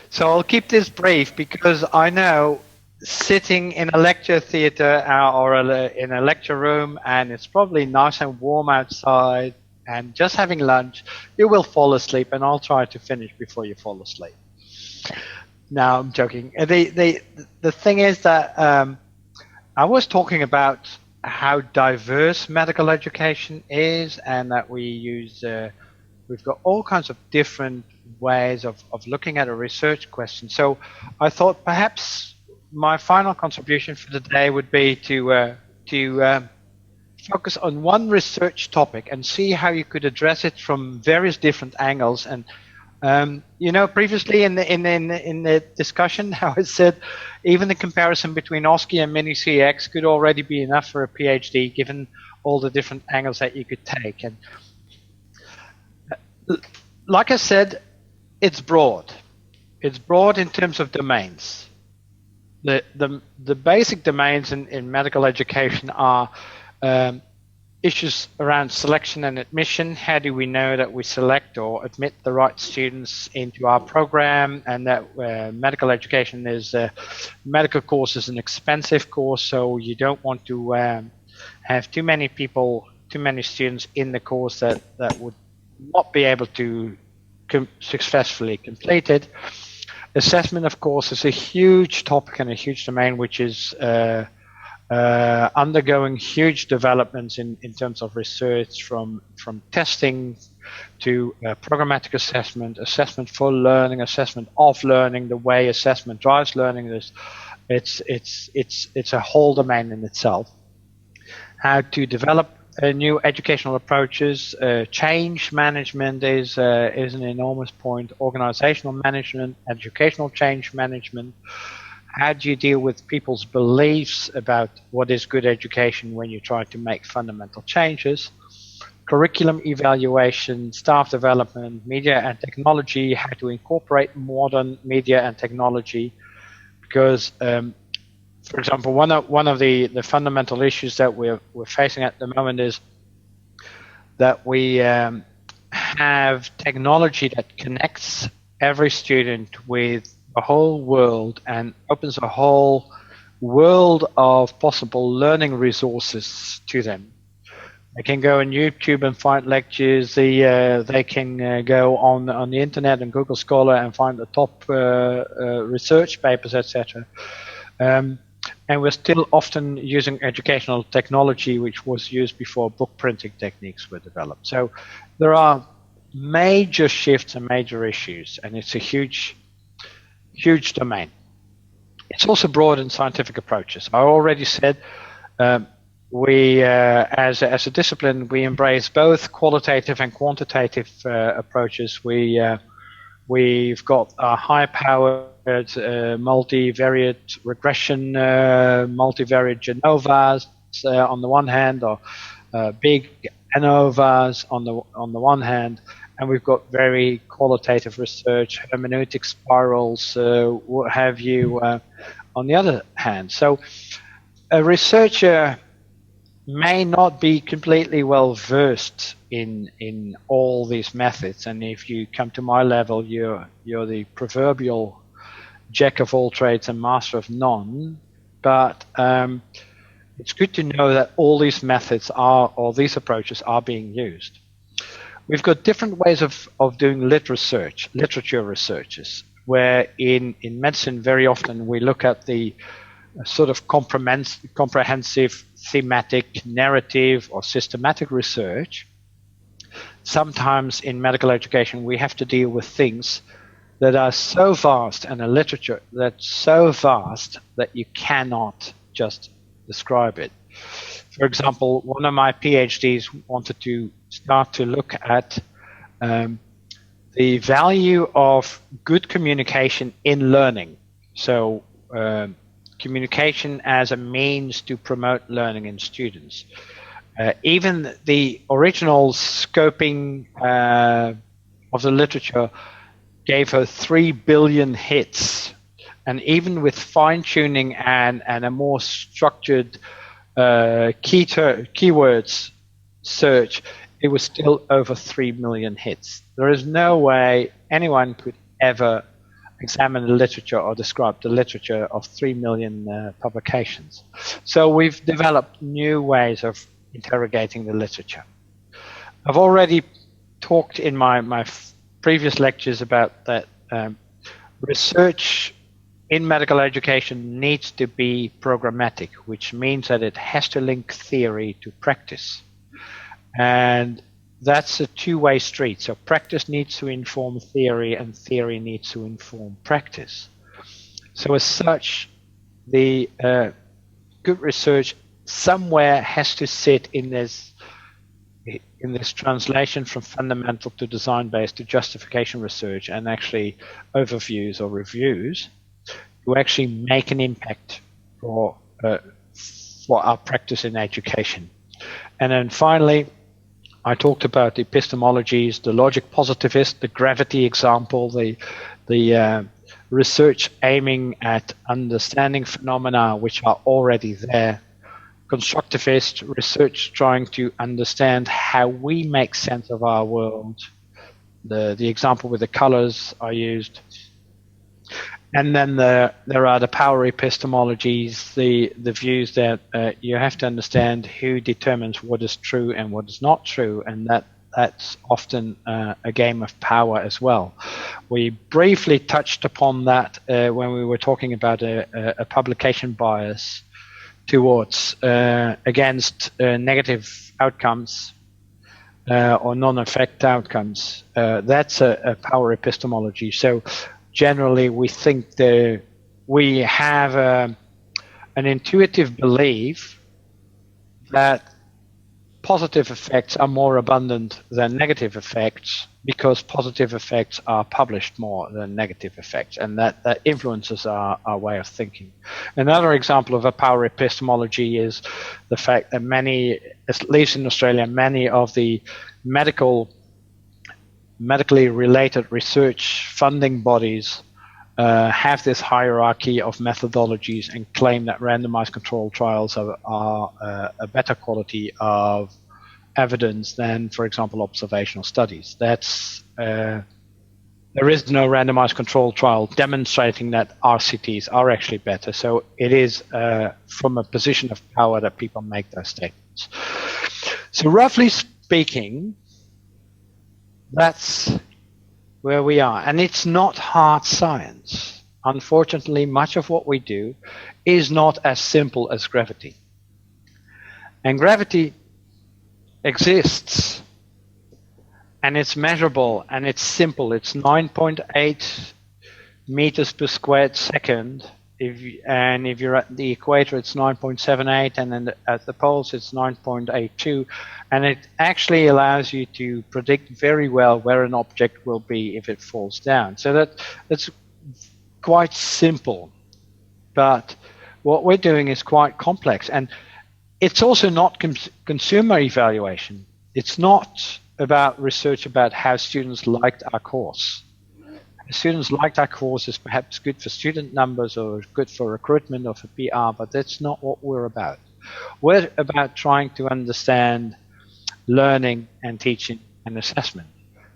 So I'll keep this brief because I know sitting in a lecture theater in a lecture room, and it's probably nice and warm outside, and just having lunch, you will fall asleep, and I'll try to finish before you fall asleep. No, I'm joking. The thing is that I was talking about how diverse medical education is, and that we've got all kinds of different ways of looking at a research question. So I thought perhaps my final contribution for today would be to focus on one research topic and see how you could address it from various different angles. And previously in the discussion, how I said even the comparison between OSCE and Mini-CX could already be enough for a PhD, given all the different angles that you could take. And like I said, it's broad. It's broad in terms of domains. The basic domains in medical education are issues around selection and admission. How do we know that we select or admit the right students into our program, and that medical education is medical course is an expensive course, so you don't want to have too many students in the course that would not be able to successfully complete it. Assessment, of course, is a huge topic and a huge domain which is undergoing huge developments in terms of research, from testing to programmatic assessment, assessment for learning, assessment of learning, the way assessment drives learning. It's a whole domain in itself. How to develop new educational approaches. Change management is an enormous point. Organizational management, educational change management. How do you deal with people's beliefs about what is good education when you try to make fundamental changes? Curriculum evaluation, staff development, media and technology, how to incorporate modern media and technology. Because, for example, one of the fundamental issues that we're facing at the moment is that we have technology that connects every student with the whole world and opens a whole world of possible learning resources to them. They can go on YouTube and find lectures. They can go on the internet and Google Scholar and find the top research papers, etc. And we're still often using educational technology which was used before book printing techniques were developed. So there are major shifts and major issues, and it's a huge domain. It's also broad in scientific approaches. I already said we, as a discipline, we embrace both qualitative and quantitative approaches. We've got high-powered multivariate regression, multivariate ANOVAs on the one hand, or big ANOVAs on the one hand, and we've got very qualitative research, hermeneutic spirals, what have you, on the other hand. So a researcher may not be completely well versed in all these methods, and if you come to my level, you're the proverbial jack of all trades and master of none. But it's good to know that all these methods or these approaches are being used. We've got different ways of doing literature researches, where in medicine very often we look at the sort of comprehensive thematic, narrative, or systematic research. Sometimes in medical education we have to deal with things that are so vast, and a literature that's so vast that you cannot just describe it. For example, one of my PhDs wanted to start to look at the value of good communication in learning. So communication as a means to promote learning in students. Even the original scoping of the literature gave her 3 billion hits. And even with fine-tuning and a more structured keywords search, it was still over 3 million hits. There is no way anyone could ever examine the literature or describe the literature of 3 million publications. So we've developed new ways of interrogating the literature. I've already talked in my previous lectures about that research in medical education needs to be programmatic, which means that it has to link theory to practice. And that's a two-way street. So practice needs to inform theory, and theory needs to inform practice. So as such, the good research somewhere has to sit in this translation from fundamental to design-based to justification research, and actually overviews or reviews to actually make an impact for our practice in education. And then finally, I talked about the epistemologies, the logic positivist, the gravity example, the research aiming at understanding phenomena which are already there, constructivist research trying to understand how we make sense of our world, the example with the colors I used. And then there are the power epistemologies, the views that you have to understand who determines what is true and what is not true, and that's often a game of power as well. We briefly touched upon that when we were talking about a publication bias towards against negative outcomes or non-effect outcomes. That's a power epistemology. So generally, we think that we have an intuitive belief that positive effects are more abundant than negative effects because positive effects are published more than negative effects, and that influences our way of thinking. Another example of a power epistemology is the fact that many, at least in Australia, many of the medically related research funding bodies have this hierarchy of methodologies and claim that randomized controlled trials are a better quality of evidence than, for example, observational studies. That's there is no randomized controlled trial demonstrating that RCTs are actually better. So it is from a position of power that people make those statements. So roughly speaking, that's where we are. And it's not hard science. Unfortunately, much of what we do is not as simple as gravity. And gravity exists, and it's measurable, and it's simple. It's 9.8 meters per squared second. If you're at the equator, it's 9.78, and then at the poles, it's 9.82. And it actually allows you to predict very well where an object will be if it falls down. So that's quite simple. But what we're doing is quite complex. And it's also not consumer evaluation. It's not about research about how students liked our course. Students liked our course is perhaps good for student numbers or good for recruitment or for PR, but that's not what we're about. We're about trying to understand learning and teaching and assessment.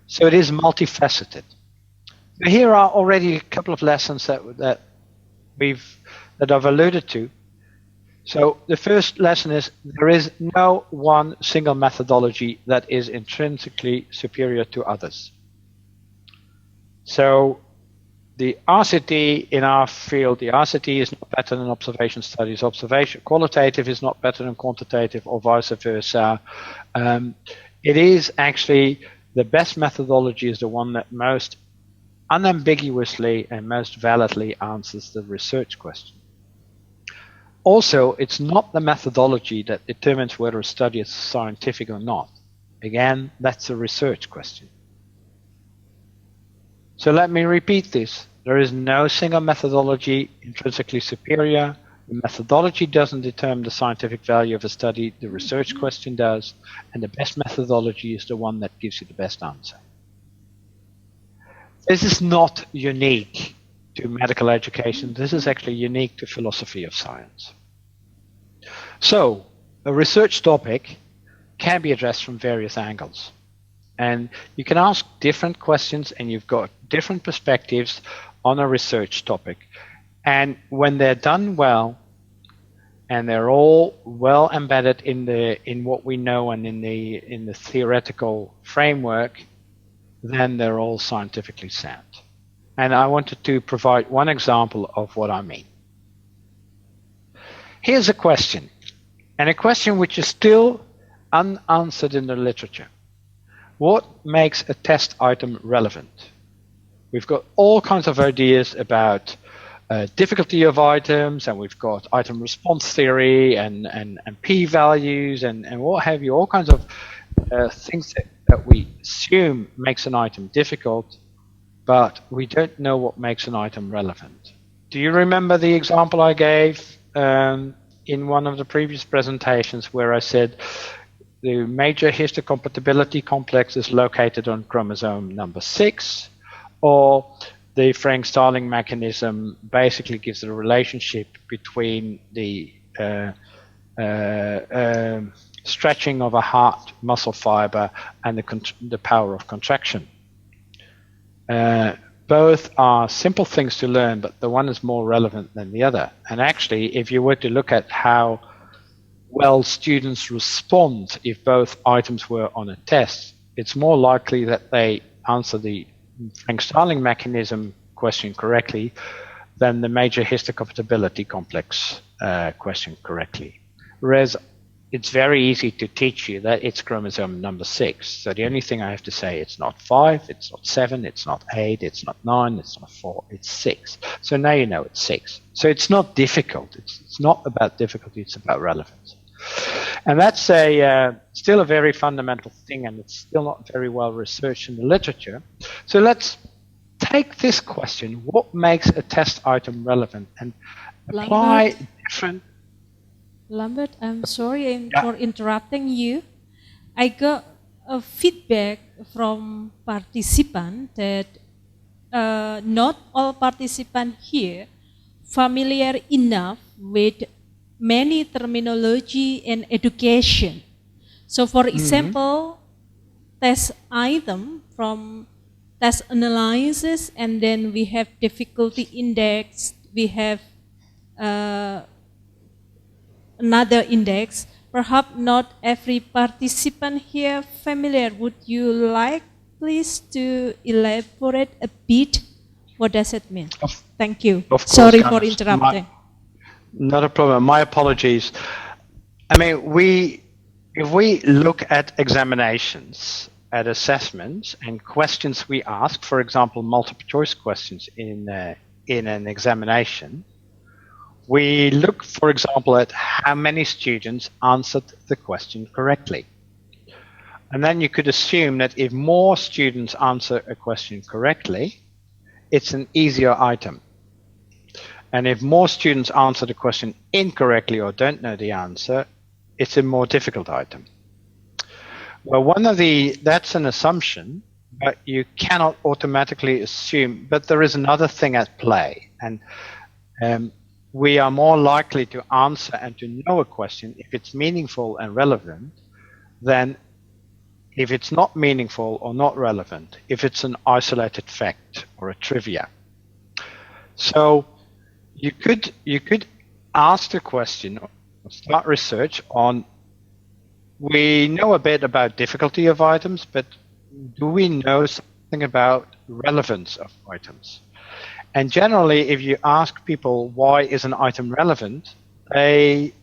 So it is multifaceted. Here are already a couple of lessons that I've alluded to. So the first lesson is there is no one single methodology that is intrinsically superior to others. So the RCT in our field, the RCT is not better than observation studies. Qualitative is not better than quantitative, or vice versa. It is actually the best methodology is the one that most unambiguously and most validly answers the research question. Also, it's not the methodology that determines whether a study is scientific or not. Again, that's a research question. So let me repeat this. There is no single methodology intrinsically superior. The methodology doesn't determine the scientific value of a study. The research question does. And the best methodology is the one that gives you the best answer. This is not unique to medical education. This is actually unique to philosophy of science. So a research topic can be addressed from various angles. And you can ask different questions, and you've got different perspectives on a research topic. And when they're done well, and they're all well embedded in what we know and in the theoretical framework, then they're all scientifically sound. And I wanted to provide one example of what I mean. Here's a question, and a question which is still unanswered in the literature. What makes a test item relevant? We've got all kinds of ideas about difficulty of items, and we've got item response theory and p-values and what have you, all kinds of things that we assume makes an item difficult, but we don't know what makes an item relevant. Do you remember the example I gave in one of the previous presentations where I said the major histocompatibility complex is located on chromosome number 6, or the Frank-Starling mechanism basically gives a relationship between the stretching of a heart muscle fiber and the power of contraction. Both are simple things to learn, but the one is more relevant than the other. And actually, if you were to look at how well students respond if both items were on a test, it's more likely that they answer the Frank-Starling mechanism question correctly than the major histocompatibility complex question correctly. Whereas it's very easy to teach you that it's chromosome number 6. So the only thing I have to say, it's not 5, it's not 7, it's not 8, it's not 9, it's not 4, it's 6. So now you know it's 6. So it's not difficult. It's not about difficulty, it's about relevance. And that's still a very fundamental thing, and it's still not very well researched in the literature. So let's take this question, what makes a test item relevant, and apply different... Lambert, I'm sorry for interrupting you. I got a feedback from participants that not all participants here familiar enough with many terminology in education. So for example, test item from test analysis, and then we have difficulty index, we have another index. Perhaps not every participant here familiar. Would you like please to elaborate a bit? What does it mean? Thank you. Sorry for interrupting. Not a problem. My apologies. I mean, if we look at examinations, at assessments and questions we ask, for example, multiple choice questions in an examination, we look, for example, at how many students answered the question correctly. And then you could assume that if more students answer a question correctly, it's an easier item. And if more students answer the question incorrectly or don't know the answer, it's a more difficult item. Well, that's an assumption, but you cannot automatically assume, but there is another thing at play. And we are more likely to answer and to know a question if it's meaningful and relevant than if it's not meaningful or not relevant, if it's an isolated fact or a trivia. So you could ask the question or start research on, we know a bit about difficulty of items, but do we know something about relevance of items? And generally, if you ask people why is an item relevant, they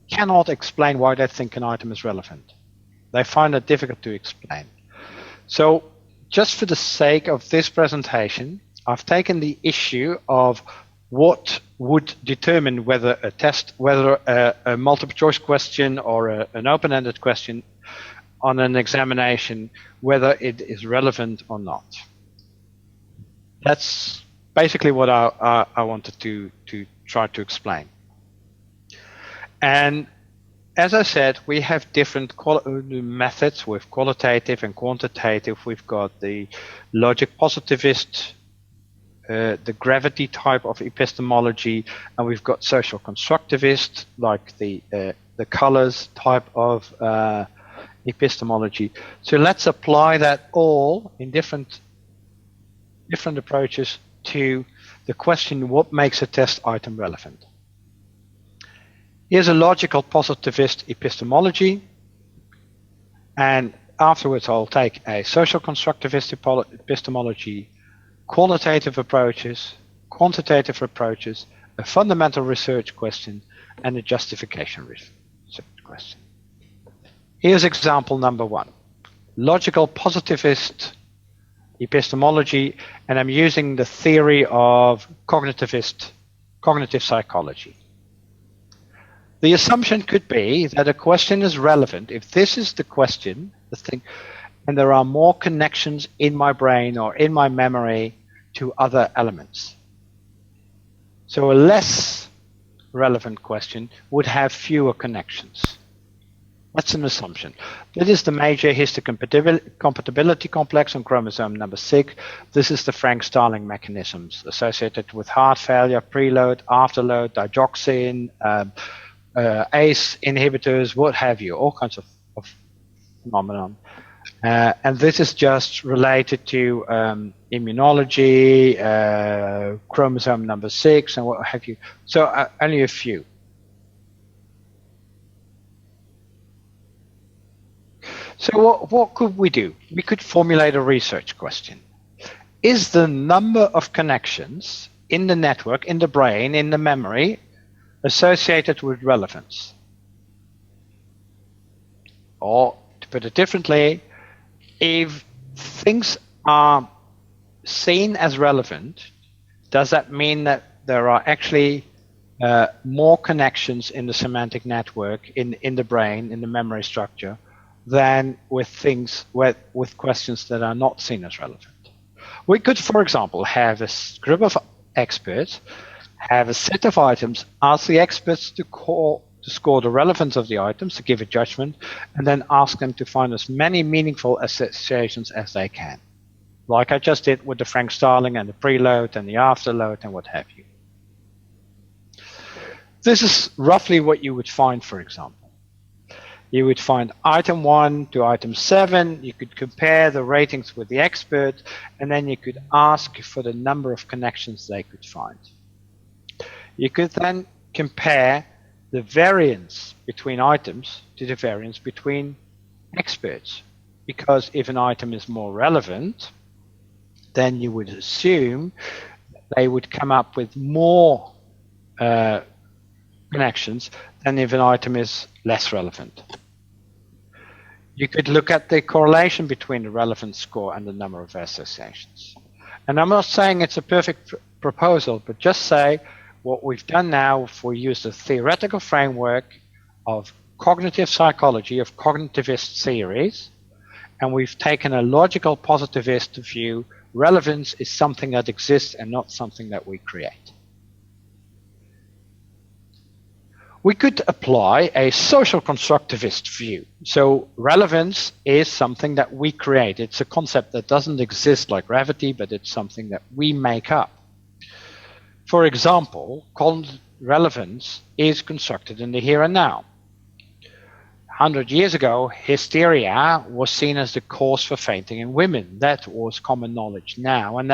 cannot explain why they think an item is relevant. They find it difficult to explain. So just for the sake of this presentation, I've taken the issue of what would determine whether a multiple choice question or an open-ended question on an examination, whether it is relevant or not. That's basically what I wanted to try to explain. And as I said, we have different methods with qualitative and quantitative. We've got the logic positivist, the gravity type of epistemology, and we've got social constructivist, like the colors type of epistemology. So let's apply that all in different approaches to the question, what makes a test item relevant? Here's a logical positivist epistemology, and afterwards I'll take a social constructivist epistemology, qualitative approaches, quantitative approaches, a fundamental research question, and a justification research question. Here's example number 1. Logical positivist epistemology, and I'm using the theory of cognitive psychology. The assumption could be that a question is relevant if this is the question, the thing, and there are more connections in my brain or in my memory to other elements. So a less relevant question would have fewer connections. That's an assumption. That is the major histocompatibility complex on chromosome number 6. This is the Frank-Starling mechanisms associated with heart failure, preload, afterload, digoxin, ACE inhibitors, what have you, all kinds of phenomenon. And this is just related to immunology, chromosome number 6, and what have you. So only a few. So what could we do? We could formulate a research question. Is the number of connections in the network, in the brain, in the memory, associated with relevance? Or, to put it differently, if things are seen as relevant, does that mean that there are actually more connections in the semantic network, in the brain, in the memory structure, than with things, with questions that are not seen as relevant? We could, for example, have a group of experts, have a set of items, ask the experts to score the relevance of the items, to give a judgment, and then ask them to find as many meaningful associations as they can. Like I just did with the Frank-Starling and the preload and the afterload and what have you. This is roughly what you would find, for example. You would find item 1 to item 7, you could compare the ratings with the expert, and then you could ask for the number of connections they could find. You could then compare the variance between items to the variance between experts. Because if an item is more relevant, then you would assume they would come up with more connections than if an item is less relevant. You could look at the correlation between the relevance score and the number of associations. And I'm not saying it's a perfect proposal, but just say what we've done now, if we use the theoretical framework of cognitive psychology, of cognitivist theories, and we've taken a logical positivist view, relevance is something that exists and not something that we create. We could apply a social constructivist view. So relevance is something that we create. It's a concept that doesn't exist like gravity, but it's something that we make up. For example, relevance is constructed in the here and now. 100 years ago, hysteria was seen as the cause for fainting in women. That was common knowledge now, and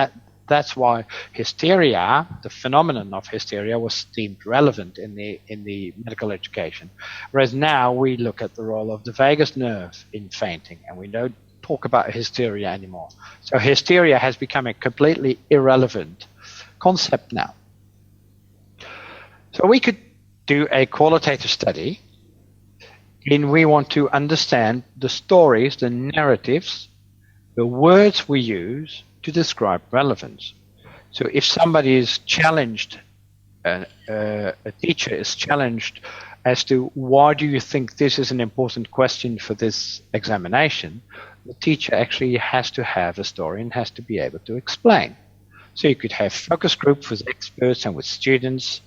that's why hysteria, the phenomenon of hysteria, was deemed relevant in the medical education. Whereas now we look at the role of the vagus nerve in fainting, and we don't talk about hysteria anymore. So hysteria has become a completely irrelevant concept now. So we could do a qualitative study, and we want to understand the stories, the narratives, the words we use to describe relevance. So if somebody is challenged, a teacher is challenged as to why do you think this is an important question for this examination, the teacher actually has to have a story and has to be able to explain. So you could have focus groups with experts and with students.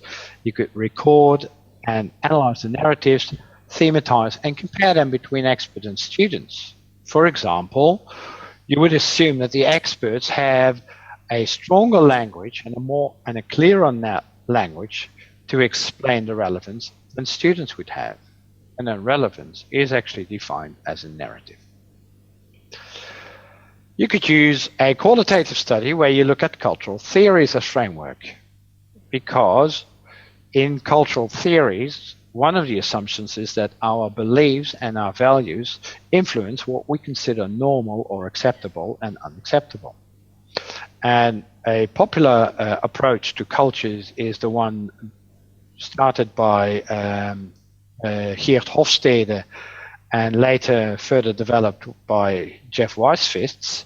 You could record and analyze the narratives, thematize, and compare them between experts and students. For example, you would assume that the experts have a stronger language and a clearer language to explain the relevance than students would have. And then relevance is actually defined as a narrative. You could use a qualitative study where you look at cultural theories as framework, because in cultural theories, one of the assumptions is that our beliefs and our values influence what we consider normal or acceptable and unacceptable. And a popular approach to cultures is the one started by Geert Hofstede and later further developed by Jeff Weisfitz.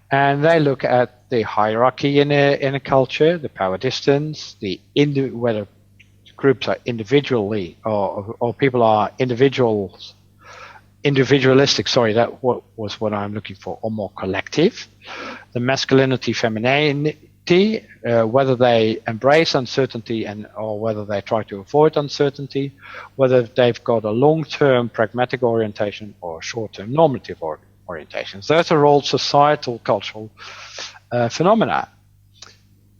And they look at the hierarchy in a culture, the power distance, whether groups are individually or people are individualistic, sorry, that was what I'm looking for, or more collective. The masculinity, femininity, whether they embrace uncertainty or whether they try to avoid uncertainty, whether they've got a long-term pragmatic orientation or a short-term normative orientation. Those are all societal, cultural phenomena.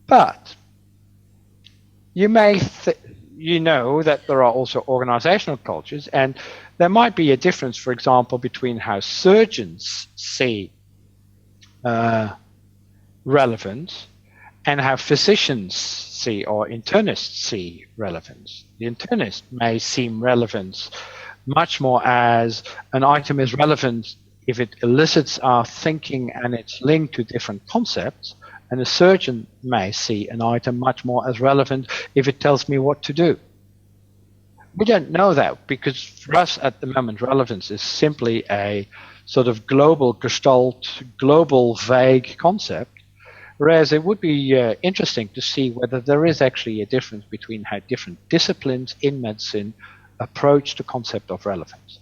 But you may know that there are also organizational cultures, and there might be a difference, for example, between how surgeons see relevance and how physicians see or internists see relevance. The internist may seem relevance much more as an item is relevant if it elicits our thinking and it's linked to different concepts, and a surgeon may see an item much more as relevant if it tells me what to do. We don't know that, because for us at the moment relevance is simply a sort of global gestalt, global vague concept, whereas it would be interesting to see whether there is actually a difference between how different disciplines in medicine approach the concept of relevance.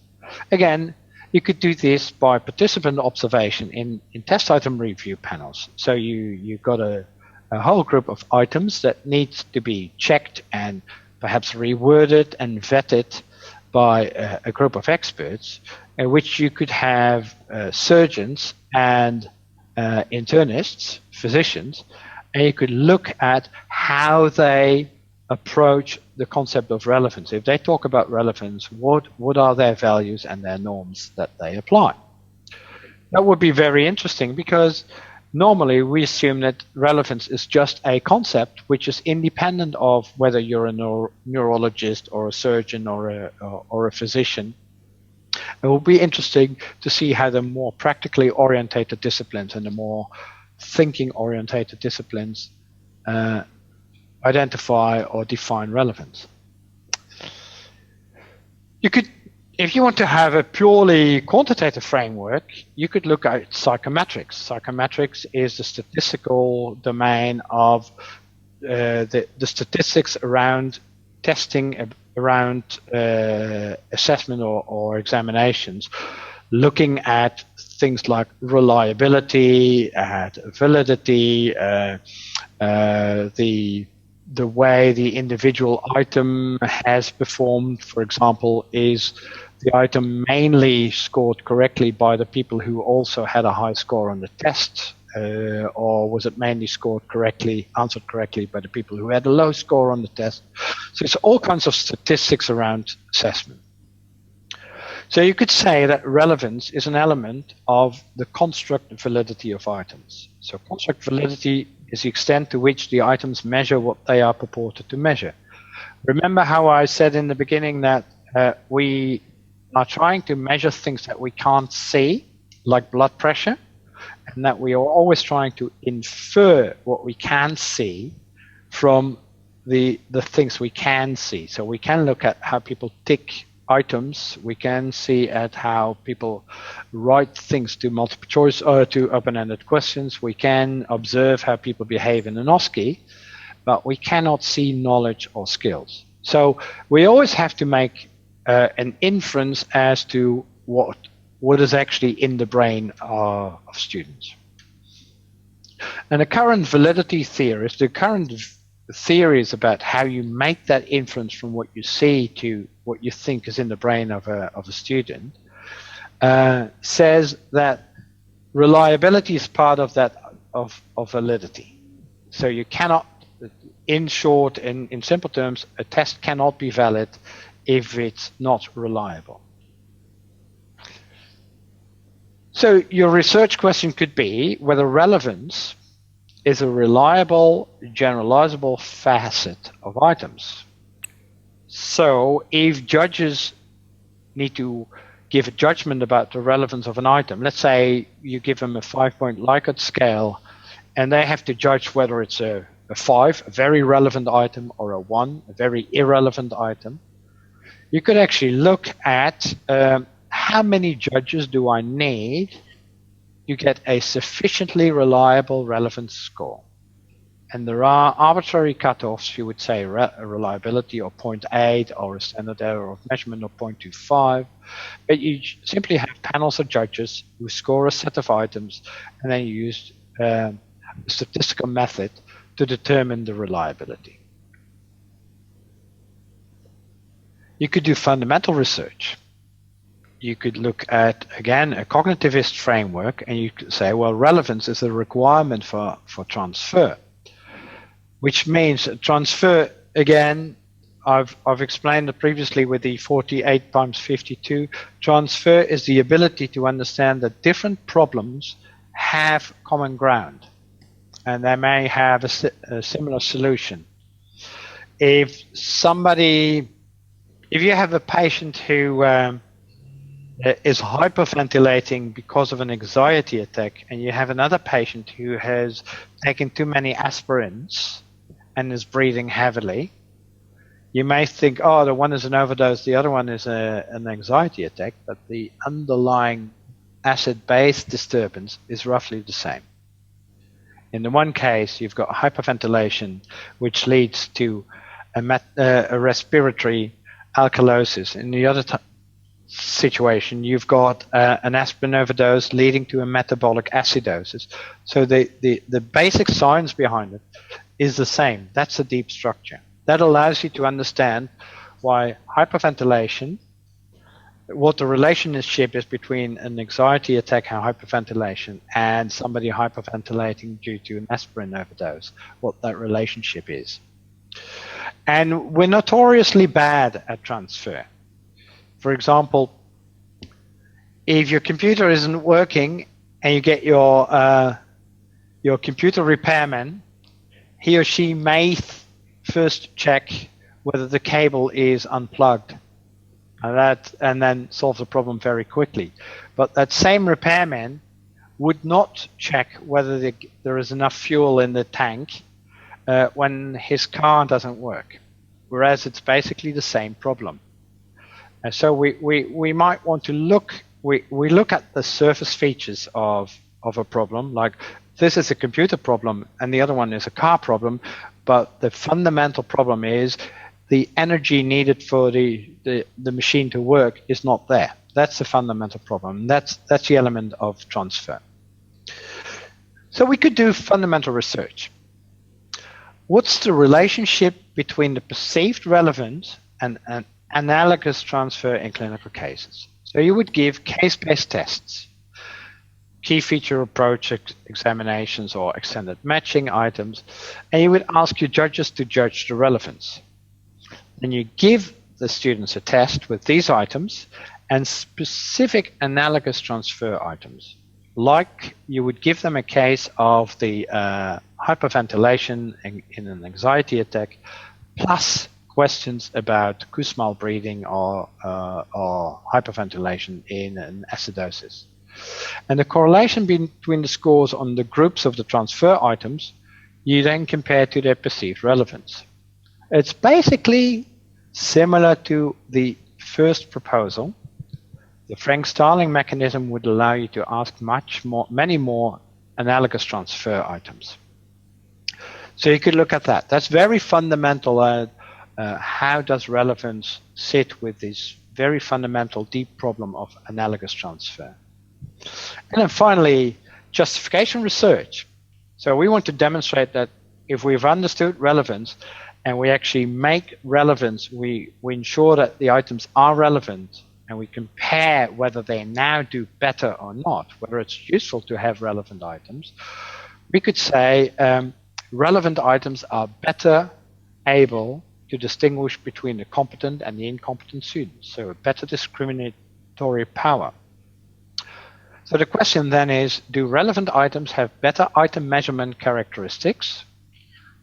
Again, you could do this by participant observation in test item review panels. So you've got a whole group of items that needs to be checked and perhaps reworded and vetted by a group of experts, in which you could have surgeons and internists, physicians, and you could look at how they approach the concept of relevance. If they talk about relevance, what are their values and their norms that they apply? That would be very interesting, because normally we assume that relevance is just a concept which is independent of whether you're a neurologist or a surgeon or a physician. It will be interesting to see how the more practically orientated disciplines and the more thinking orientated disciplines identify or define relevance. You could, if you want to have a purely quantitative framework, you could look at psychometrics. Psychometrics is the statistical domain of the statistics around testing, around assessment or examinations, looking at things like reliability, at validity, the way the individual item has performed. For example, is the item mainly scored correctly by the people who also had a high score on the test, or was it mainly scored correctly, answered correctly by the people who had a low score on the test? So it's all kinds of statistics around assessment. So you could say that relevance is an element of the construct validity of items. So construct validity is the extent to which the items measure what they are purported to measure. Remember how I said in the beginning that we are trying to measure things that we can't see, like blood pressure, and that we are always trying to infer what we can see from the things we can see. So we can look at how people tick items, we can see at how people write things to multiple choice or to open-ended questions, we can observe how people behave in an OSCE, but we cannot see knowledge or skills. So we always have to make an inference as to what is actually in the brain of students. And the current validity theorists, the current theories about how you make that inference from what you see to what you think is in the brain of a student, says that reliability is part of that of validity. So you cannot, in short, in simple terms, a test cannot be valid if it's not reliable. So your research question could be whether relevance is a reliable, generalizable facet of items. So if judges need to give a judgment about the relevance of an item, let's say you give them a 5-point Likert scale, and they have to judge whether it's a 5, a very relevant item, or a 1, a very irrelevant item. You could actually look at how many judges do I need to get a sufficiently reliable relevance score. And there are arbitrary cutoffs, you would say reliability of 0.8 or a standard error of measurement of 0.25. But you simply have panels of judges who score a set of items, and then you use a statistical method to determine the reliability. You could do fundamental research. You could look at, again, a cognitivist framework, and you could say, well, relevance is a requirement for transfer, which means transfer, again, I've explained it previously with the 48 times 52. Transfer is the ability to understand that different problems have common ground, and they may have a similar solution. If you have a patient who is hyperventilating because of an anxiety attack, and you have another patient who has taken too many aspirins and is breathing heavily, you may think, oh, the one is an overdose, the other one is an anxiety attack, but the underlying acid-base disturbance is roughly the same. In the one case, you've got hyperventilation, which leads to a respiratory alkalosis. In the other situation, you've got an aspirin overdose leading to a metabolic acidosis. So the basic science behind it is the same. That's a deep structure. That allows you to understand why hyperventilation, what the relationship is between an anxiety attack and hyperventilation and somebody hyperventilating due to an aspirin overdose, what that relationship is. And we're notoriously bad at transfer. For example, if your computer isn't working and you get your computer repairman, he or she may first check whether the cable is unplugged, and then solve the problem very quickly. But that same repairman would not check whether there is enough fuel in the tank when his car doesn't work, whereas it's basically the same problem. And so we might want to look at the surface features of a problem, like this is a computer problem and the other one is a car problem, but the fundamental problem is the energy needed for the machine to work is not there. That's the fundamental problem. That's the element of transfer. So we could do fundamental research. What's the relationship between the perceived relevance and analogous transfer in clinical cases? So you would give case-based tests, key feature approach examinations or extended matching items, and you would ask your judges to judge the relevance. Then you give the students a test with these items and specific analogous transfer items. Like you would give them a case of the hyperventilation in an anxiety attack, plus questions about Kussmaul breathing or hyperventilation in an acidosis. And the correlation between the scores on the groups of the transfer items, you then compare to their perceived relevance. It's basically similar to the first proposal. The Frank-Starling mechanism would allow you to ask many more analogous transfer items. So you could look at that. That's very fundamental. How does relevance sit with this very fundamental deep problem of analogous transfer? And then finally, justification research. So we want to demonstrate that if we've understood relevance and we actually make relevance, we ensure that the items are relevant, and we compare whether they now do better or not, whether it's useful to have relevant items, we could say relevant items are better able to distinguish between the competent and the incompetent students, so a better discriminatory power. So the question then is, do relevant items have better item measurement characteristics?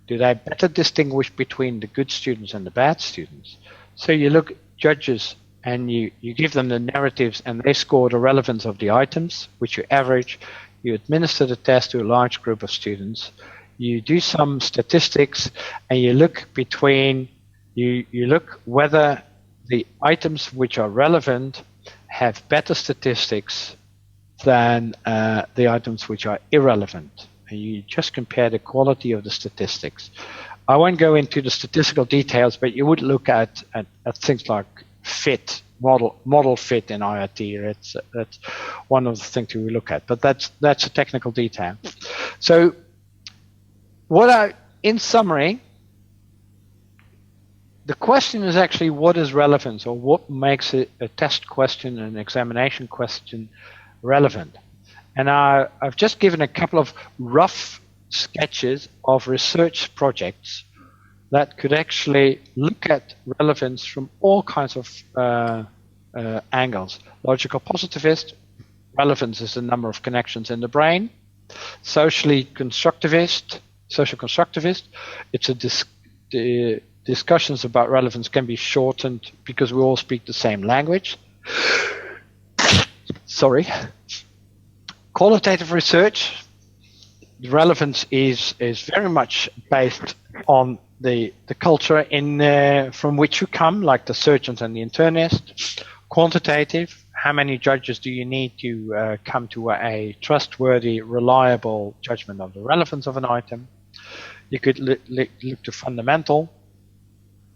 Do they better distinguish between the good students and the bad students? So you look at judges and you give them the narratives and they score the relevance of the items, which you average. You administer the test to a large group of students. You do some statistics and you look between, you look whether the items which are relevant have better statistics than the items which are irrelevant. And you just compare the quality of the statistics. I won't go into the statistical details, but you would look at things like fit, model fit in IIT. That's one of the things we look at, but that's a technical detail. So in summary, the question is actually what is relevance, or what makes a test question, an examination question, relevant. And I've just given a couple of rough sketches of research projects that could actually look at relevance from all kinds of angles. Logical positivist, relevance is the number of connections in the brain. Social constructivist, it's a discussions about relevance can be shortened because we all speak the same language. Sorry. Qualitative research, relevance is very much based on the culture from which you come, like the surgeons and the internist. Quantitative, how many judges do you need to come to a trustworthy, reliable judgment of the relevance of an item? You could look to fundamental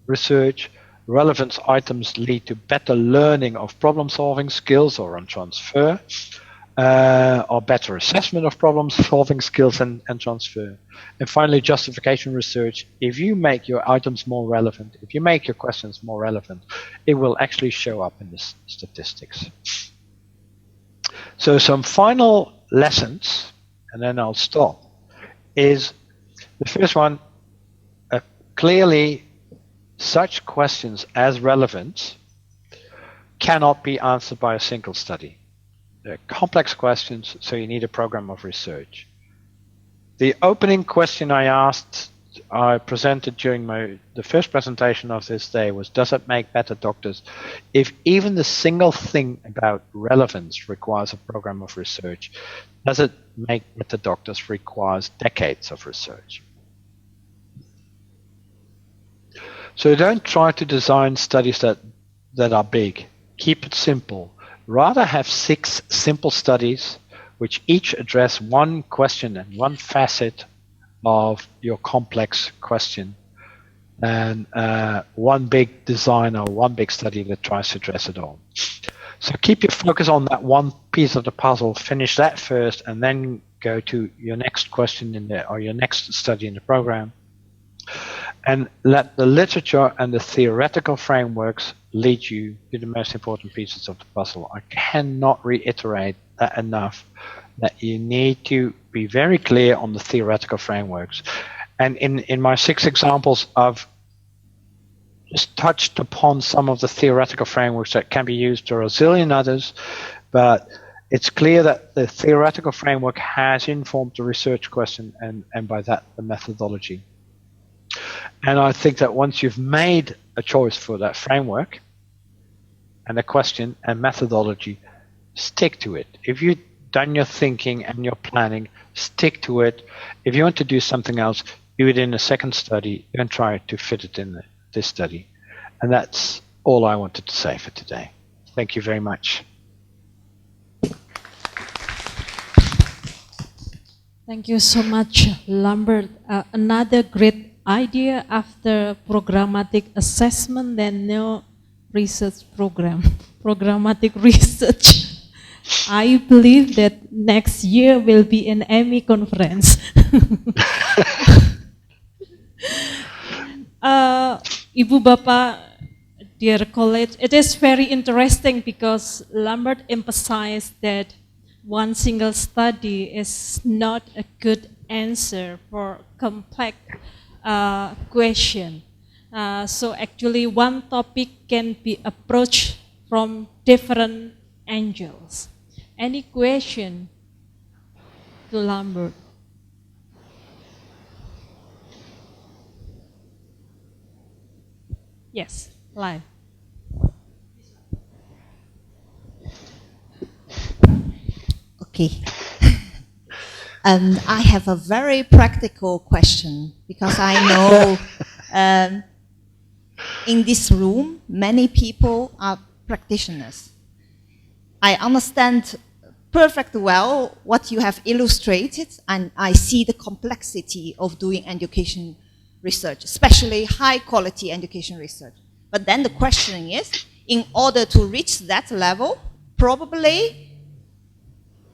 research. Relevance items lead to better learning of problem-solving skills or on transfer, or better assessment of problem-solving skills and transfer. And finally, justification research. If you make your items more relevant, if you make your questions more relevant, it will actually show up in the statistics. So some final lessons, and then I'll stop, is the first one, clearly such questions as relevance cannot be answered by a single study. They're complex questions, so you need a program of research. The opening question I presented during the first presentation of this day was, does it make better doctors? If even the single thing about relevance requires a program of research, does it make better doctors requires decades of research? So don't try to design studies that are big. Keep it simple. Rather have 6 simple studies which each address one question and one facet of your complex question, than one big design or one big study that tries to address it all. So keep your focus on that one piece of the puzzle, finish that first, and then go to your next question or your next study in the program. And let the literature and the theoretical frameworks lead you to the most important pieces of the puzzle. I cannot reiterate that enough, that you need to be very clear on the theoretical frameworks. And in my 6 examples, I've just touched upon some of the theoretical frameworks that can be used. There are a zillion others, but it's clear that the theoretical framework has informed the research question, and by that, the methodology. And I think that once you've made a choice for that framework and the question and methodology, stick to it. If you've done your thinking and your planning, stick to it. If you want to do something else, do it in a second study. Don't try to fit it in this study. And that's all I wanted to say for today. Thank you very much. Thank you so much, Lambert. Another great idea after programmatic assessment, then no research program, programmatic research. I believe that next year will be an Emmy conference. Ibu Bapak, dear colleagues, it is very interesting because Lambert emphasized that one single study is not a good answer for complex question. So actually one topic can be approached from different angles. Any question to Lambert? Yes, live. Okay. I have a very practical question because I know in this room many people are practitioners. I understand perfectly well what you have illustrated, and I see the complexity of doing education research, especially high quality education research. But then the question is, in order to reach that level, probably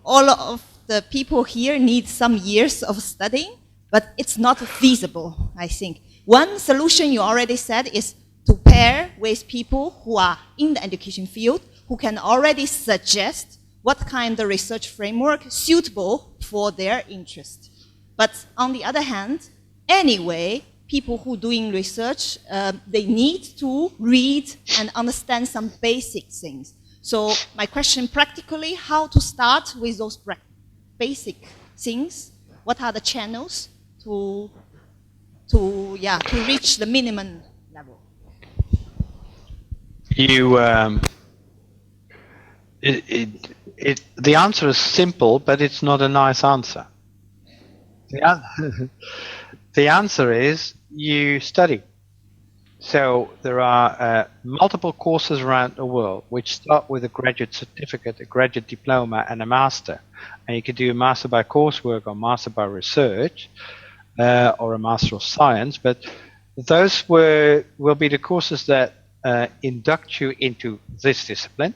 all of the people here need some years of studying, but it's not feasible, I think. One solution you already said is to pair with people who are in the education field, who can already suggest what kind of research framework suitable for their interest. But on the other hand, anyway, people who are doing research, they need to read and understand some basic things. So my question practically, how to start with those basic things? What are the channels to reach the minimum level? The answer is simple, but it's not a nice answer. The answer is you study. So there are multiple courses around the world which start with a graduate certificate, a graduate diploma, and a master. And you can do a master by coursework or master by research or a master of science. But those will be the courses that induct you into this discipline,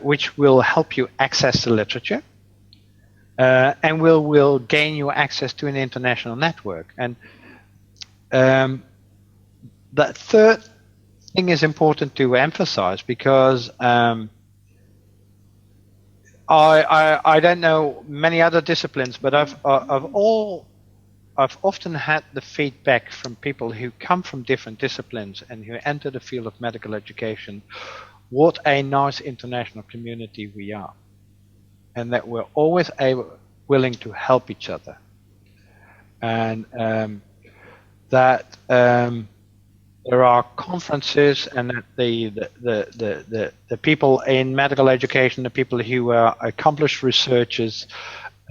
which will help you access the literature. And will gain you access to an international network. And that third thing is important to emphasize because I don't know many other disciplines, but I've often had the feedback from people who come from different disciplines and who enter the field of medical education, what a nice international community we are, and that we're always willing to help each other, and that there are conferences, and that the people in medical education, the people who are accomplished researchers,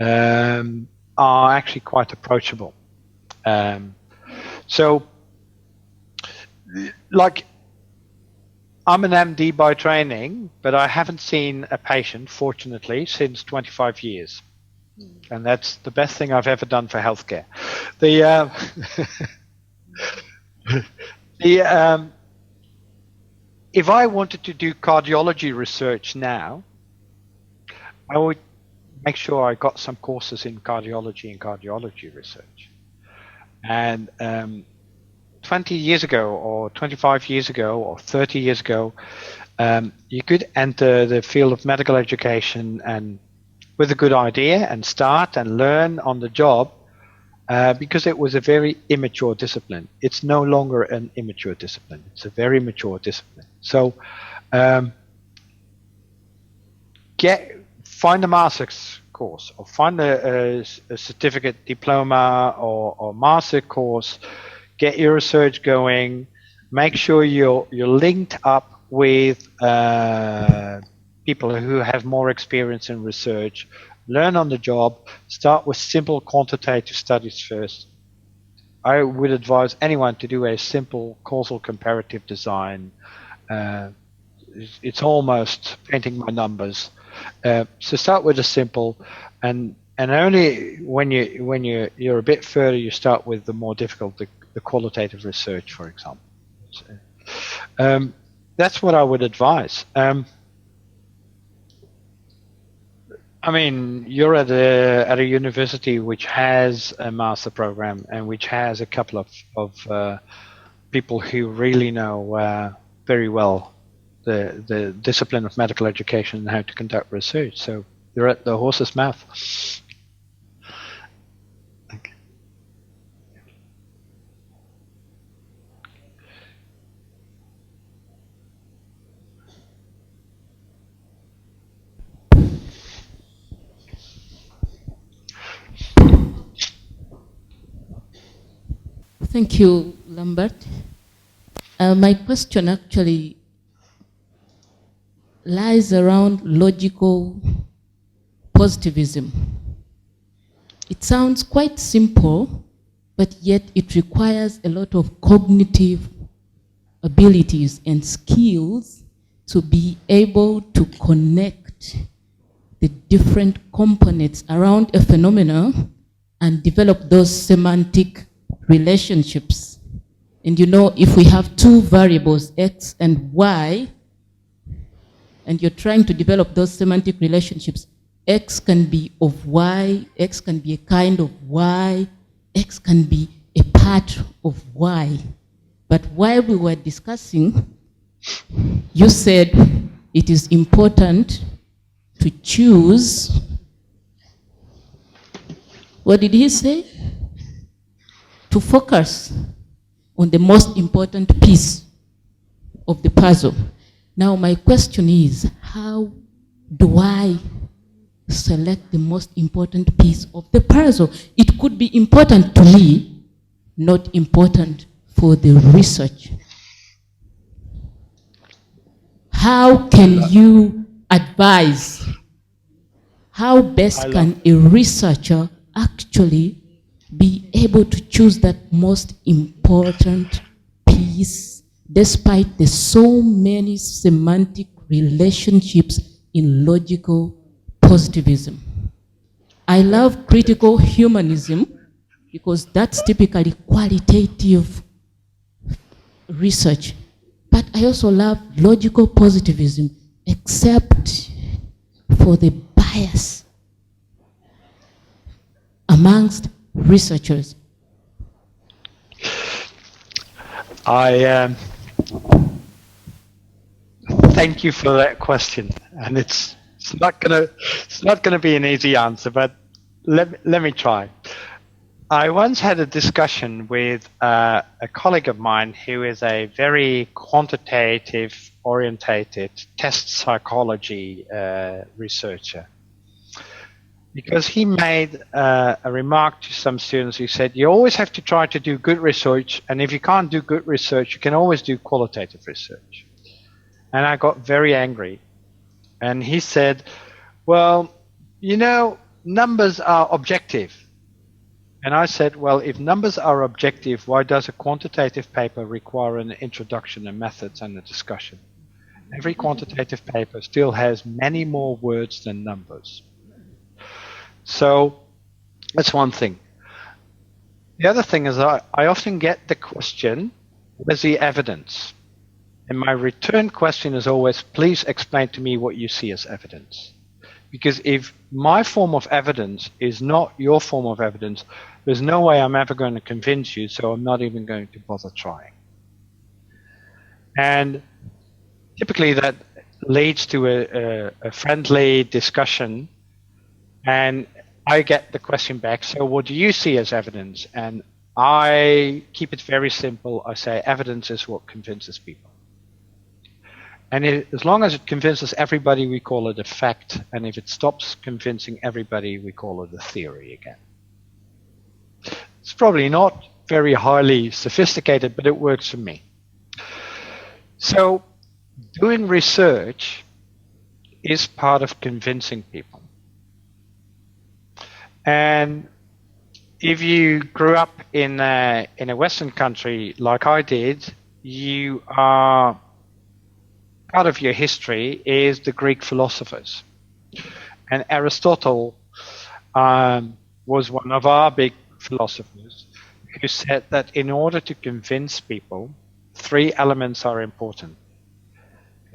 are actually quite approachable. So, like, I'm an MD by training, but I haven't seen a patient, fortunately, since 25 years. And that's the best thing I've ever done for healthcare. If I wanted to do cardiology research now, I would make sure I got some courses in cardiology and cardiology research. And 20 years ago, or 25 years ago, or 30 years ago, you could enter the field of medical education and with a good idea and start and learn on the job, because it was a very immature discipline. It's no longer an immature discipline. It's a very mature discipline. So find a master's course, or find a certificate, diploma, or master course. Get your research going. Make sure you're linked up with people who have more experience in research. Learn on the job. Start with simple quantitative studies first. I would advise anyone to do a simple causal comparative design. It's almost painting by numbers. So start with the simple, and only when you're a bit further, you start with the more difficult, the qualitative research, for example. So, that's what I would advise. I mean, you're at a university which has a master program and which has a couple of people who really know very well the discipline of medical education and how to conduct research. So you're at the horse's mouth. Okay. Thank you, Lambert. My question actually lies around logical positivism. It sounds quite simple, but yet it requires a lot of cognitive abilities and skills to be able to connect the different components around a phenomenon and develop those semantic relationships. And you know, if we have two variables, X and Y, and you're trying to develop those semantic relationships, X can be of Y, X can be a kind of Y, X can be a part of Y. But while we were discussing, you said it is important to choose, what did he say? To focus on the most important piece of the puzzle. Now my question is, how do I select the most important piece of the puzzle? It could be important to me, not important for the research. How can you advise? How best can a researcher actually be able to choose that most important piece despite the so many semantic relationships in logical positivism? I love critical humanism because that's typically qualitative research. But I also love logical positivism, except for the bias amongst researchers. I thank you for that question, and it's not gonna be an easy answer, but let me try. I once had a discussion with a colleague of mine who is a very quantitative orientated test psychology researcher, because he made a remark to some students. He said, you always have to try to do good research, and if you can't do good research, you can always do qualitative research. And I got very angry. And he said, well, you know, numbers are objective. And I said, well, if numbers are objective, why does a quantitative paper require an introduction and methods and a discussion? Every quantitative paper still has many more words than numbers. So that's one thing. The other thing is I often get the question, where's the evidence? And my return question is always, please explain to me what you see as evidence. Because if my form of evidence is not your form of evidence, there's no way I'm ever going to convince you, so I'm not even going to bother trying. And typically that leads to a friendly discussion, and I get the question back, so what do you see as evidence? And I keep it very simple. I say evidence is what convinces people. And as long as it convinces everybody, we call it a fact. And if it stops convincing everybody, we call it a theory again. It's probably not very highly sophisticated, but it works for me. So doing research is part of convincing people. And if you grew up in a Western country like I did, you are part of your history is the Greek philosophers. And Aristotle was one of our big philosophers who said that in order to convince people, three elements are important.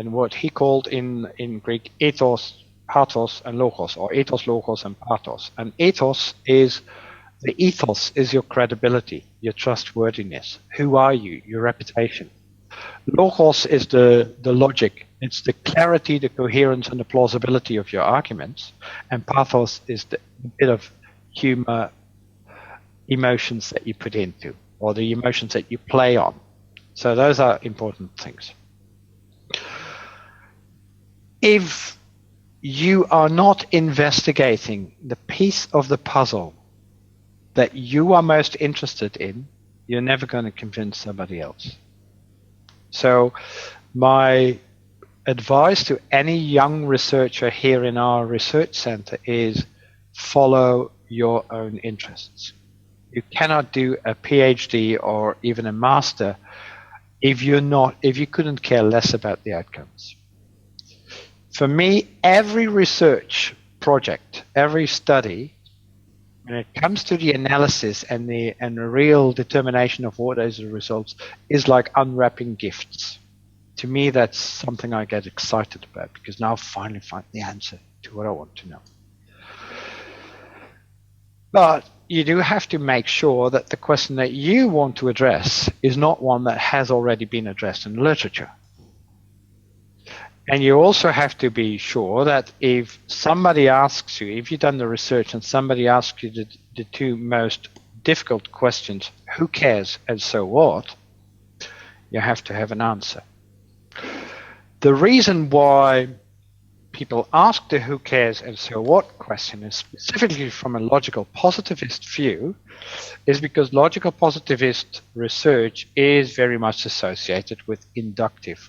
And what he called in Greek ethos, pathos, and logos, or ethos, logos, and pathos. And ethos is your credibility, your trustworthiness. Who are you? Your reputation. Logos is the logic. It's the clarity, the coherence, and the plausibility of your arguments. And pathos is the bit of humor, emotions that you put into, or the emotions that you play on. So those are important things. If you are not investigating the piece of the puzzle that you are most interested in, you're never going to convince somebody else. So my advice to any young researcher here in our research center is follow your own interests. You cannot do a PhD or even a master if you couldn't care less about the outcomes. For me, every research project, every study, when it comes to the analysis and the real determination of what is the results, is like unwrapping gifts. To me, that's something I get excited about, because now I finally find the answer to what I want to know. But you do have to make sure that the question that you want to address is not one that has already been addressed in literature. And you also have to be sure that if somebody asks you, if you've done the research and somebody asks you the two most difficult questions, who cares and so what, you have to have an answer. The reason why people ask the who cares and so what question is specifically from a logical positivist view, is because logical positivist research is very much associated with inductive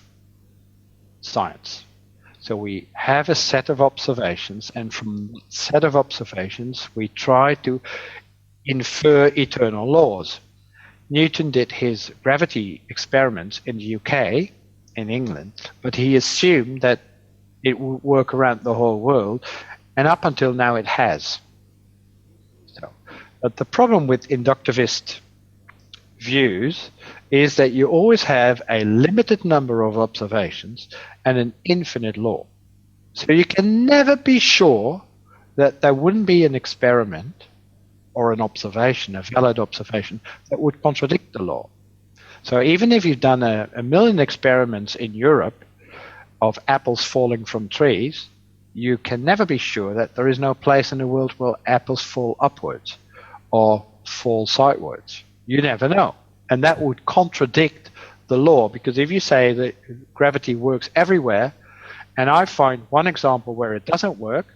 science. So we have a set of observations, and from that set of observations we try to infer eternal laws. Newton did his gravity experiments in the UK, in England, but he assumed that it would work around the whole world, and up until now it has. But the problem with inductivist views is that you always have a limited number of observations and an infinite law. So you can never be sure that there wouldn't be an experiment or an observation, a valid observation, that would contradict the law. So even if you've done a million experiments in Europe of apples falling from trees, you can never be sure that there is no place in the world where apples fall upwards or fall sideways. You never know. And that would contradict the law, because if you say that gravity works everywhere, and I find one example where it doesn't work,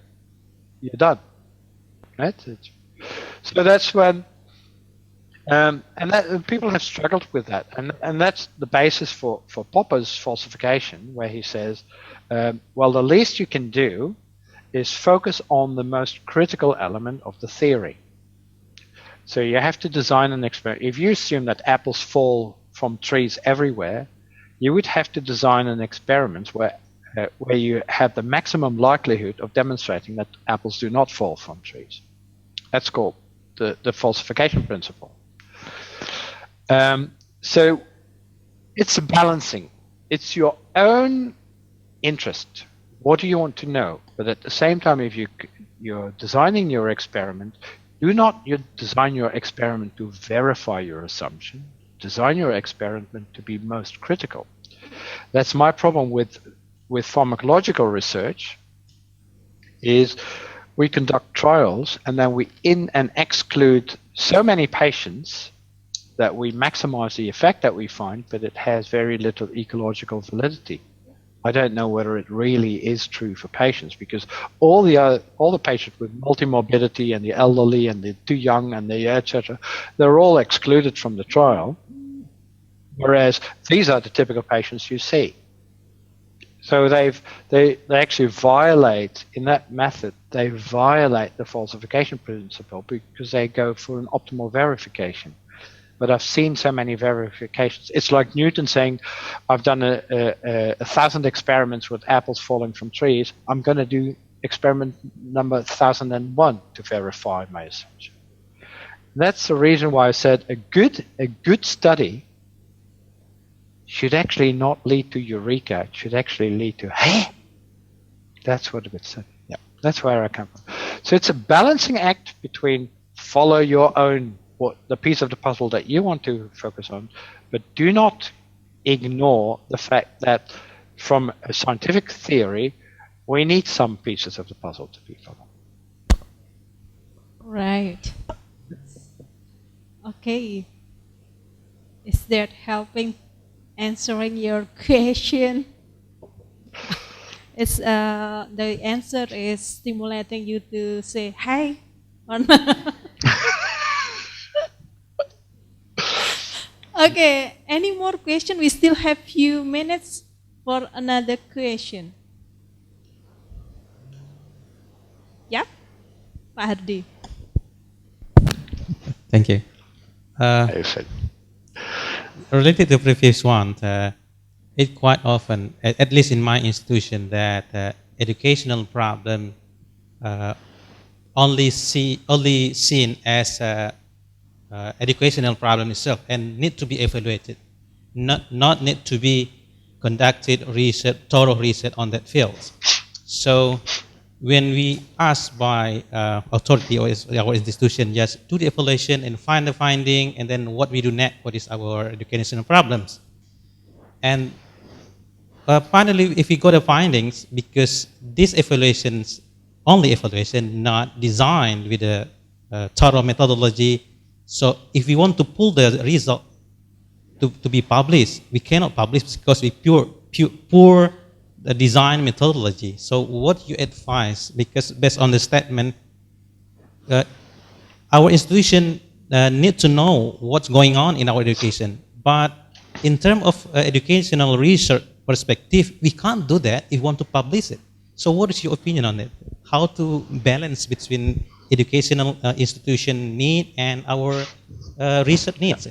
you're done. Right? So that's when, and people have struggled with that, and that's the basis for Popper's falsification, where he says, well, the least you can do is focus on the most critical element of the theory. So you have to design an experiment. If you assume that apples fall from trees everywhere, you would have to design an experiment where you have the maximum likelihood of demonstrating that apples do not fall from trees. That's called the falsification principle. So it's a balancing. It's your own interest. What do you want to know? But at the same time, if you're designing your experiment, do not design your experiment to verify your assumption. Design your experiment to be most critical. That's my problem with pharmacological research, is we conduct trials and then we in and exclude so many patients that we maximize the effect that we find, but it has very little ecological validity. I don't know whether it really is true for patients, because all the patients with multimorbidity and the elderly and the too young and the etc., they're all excluded from the trial, whereas these are the typical patients you see. So they actually violate, in that method, they violate the falsification principle, because they go for an optimal verification. But I've seen so many verifications. It's like Newton saying, I've done 1,000 experiments with apples falling from trees. I'm going to do experiment number 1001 to verify my assumption. That's the reason why I said a good study should actually not lead to eureka. It should actually lead to, hey, that's what a good study. Yeah, that's where I come from. So it's a balancing act between follow your own, the piece of the puzzle that you want to focus on, but do not ignore the fact that from a scientific theory, we need some pieces of the puzzle to be followed. Right. Okay. Is that helping answering your question? It's the answer is stimulating you to say hi or not? Okay, any more question? We still have few minutes for another question. Yeah, Pak Hardi. Thank you. Related to the previous one, it quite often, at least in my institution, that educational problem only seen as educational problem itself and need to be evaluated, not need to be conducted research, thorough research on that field. So when we ask by authority or our institution, just do the evaluation and find the finding, and then what we do next, what is our educational problems. And finally, if we got the findings, because these evaluations, only evaluation, not designed with a thorough methodology. So if we want to pull the result to be published, we cannot publish because we poor the design methodology. So what you advise, because based on the statement, our institution need to know what's going on in our education. But in terms of educational research perspective, we can't do that if we want to publish it. So what is your opinion on it? How to balance between educational institution need and our research needs?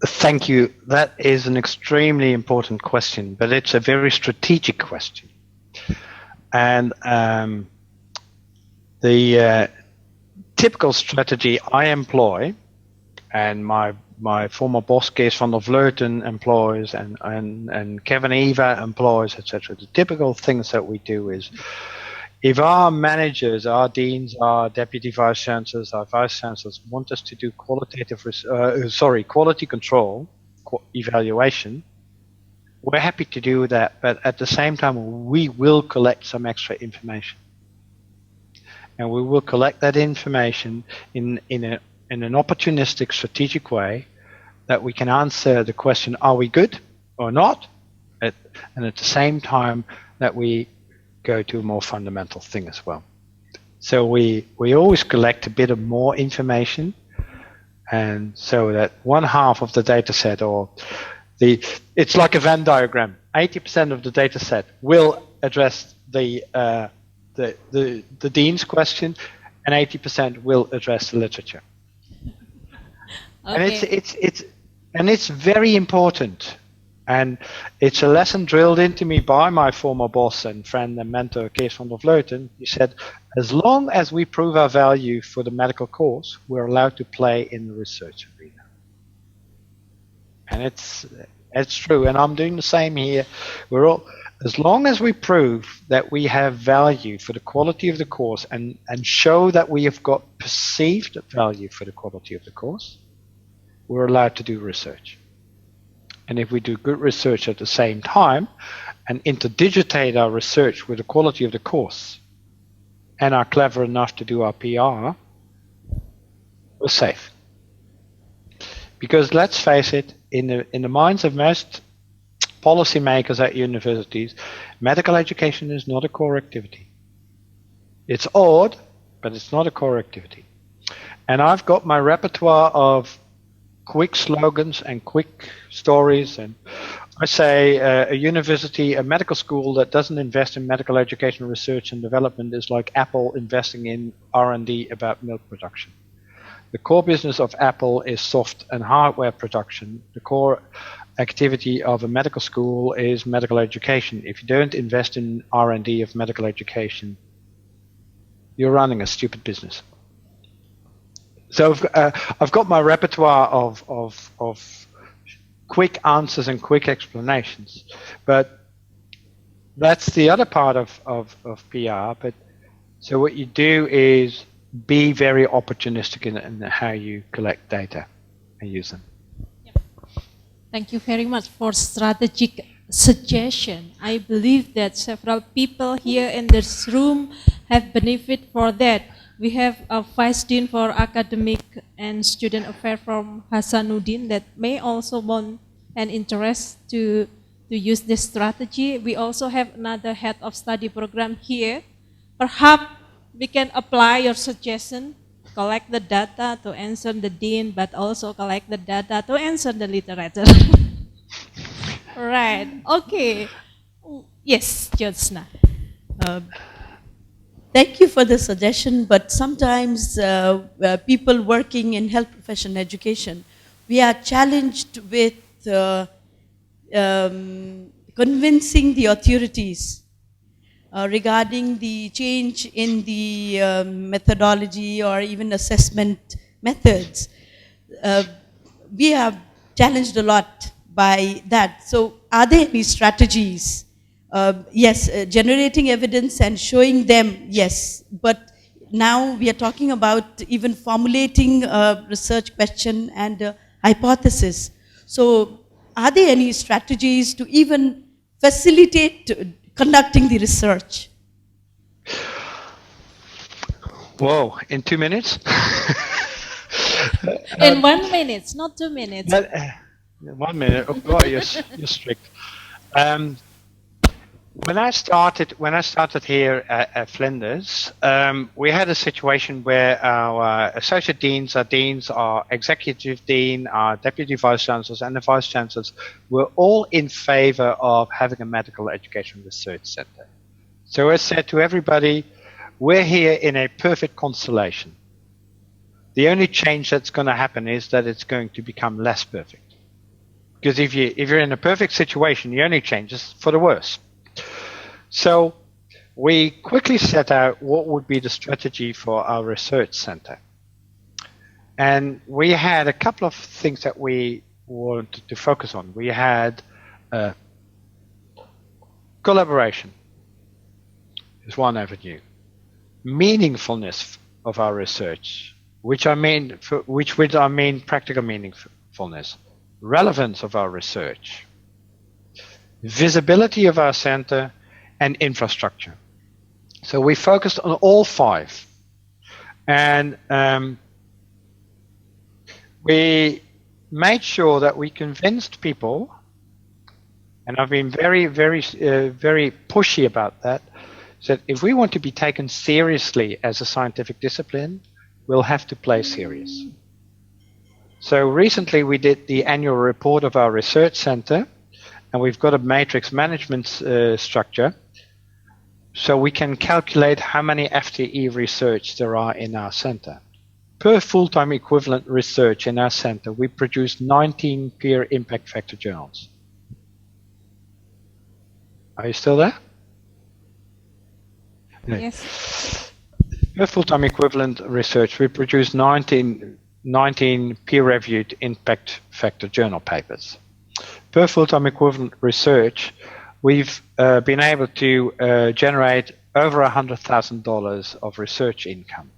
Thank you. That is an extremely important question, but it's a very strategic question. And the typical strategy I employ, and my former boss Kees van der Vleuten employs, and Kevin Eva employs, etc. The typical things that we do is, if our managers, our deans, our deputy vice chancellors, our vice chancellors want us to do quality control, evaluation, we're happy to do that, but at the same time we will collect some extra information. And we will collect that information in an opportunistic, strategic way that we can answer the question, are we good or not? And at the same time that we go to a more fundamental thing as well. So we always collect a bit of more information, and so that one half of the data set, or it's like a Venn diagram. 80% of the data set will address the dean's question, and 80% will address the literature. Okay. And it's very important, and it's a lesson drilled into me by my former boss and friend and mentor Kees van der Vleuten. He said, as long as we prove our value for the medical course, we're allowed to play in the research arena. And it's true, and I'm doing the same here. As long as we prove that we have value for the quality of the course and show that we have got perceived value for the quality of the course, we're allowed to do research. And if we do good research at the same time and interdigitate our research with the quality of the course and are clever enough to do our PR, we're safe. Because let's face it, in the minds of most policymakers at universities, medical education is not a core activity. It's odd, but it's not a core activity. And I've got my repertoire of quick slogans and quick stories, and I say a university, a medical school that doesn't invest in medical education research and development is like Apple investing in R&D about milk production. The core business of Apple is soft and hardware production. The core activity of a medical school is medical education. If you don't invest in R&D of medical education, you're running a stupid business. So I've got my repertoire of quick answers and quick explanations, but that's the other part of PR. But so what you do is be very opportunistic in how you collect data and use them. Yep. Thank you very much for strategic suggestion. I believe that several people here in this room have benefit for that. We have a Vice Dean for Academic and Student Affairs from Hasanuddin that may also want an interest to use this strategy. We also have another head of study program here. Perhaps we can apply your suggestion collect the data to answer the dean, but also collect the data to answer the literature. Right. Okay. Yes, Jyotsna. Thank you for the suggestion, but sometimes people working in health profession education, we are challenged with convincing the authorities regarding the change in the methodology or even assessment methods. We are challenged a lot by that. So are there any strategies? Yes, generating evidence and showing them, yes, but now we are talking about even formulating a research question and a hypothesis. So are there any strategies to even facilitate conducting the research? Whoa, in 2 minutes? In 1 minute, not 2 minutes. 1 minute. Oh, God, you're strict. When I started here at Flinders, we had a situation where our associate deans, our executive dean, our deputy vice chancellors, and the vice chancellors were all in favor of having a medical education research center. So I said to everybody, we're here in a perfect constellation. The only change that's going to happen is that it's going to become less perfect. Because if you're in a perfect situation, the only change is for the worse. So we quickly set out what would be the strategy for our research center. And we had a couple of things that we wanted to focus on. We had collaboration is one avenue. Meaningfulness of our research, which I mean practical meaningfulness. Relevance of our research. Visibility of our center, and infrastructure. So we focused on all 5. And we made sure that we convinced people, and I've been very, very, very pushy about that, that if we want to be taken seriously as a scientific discipline, we'll have to play serious. So recently we did the annual report of our research center, and we've got a matrix management structure, so we can calculate how many FTE research there are in our center. Per full-time equivalent research in our center, we produce 19 peer impact factor journals. Are you still there? Yes. Per full-time equivalent research, we produce 19 peer-reviewed impact factor journal papers. Per full-time equivalent research, we've been able to generate over $100,000 of research income,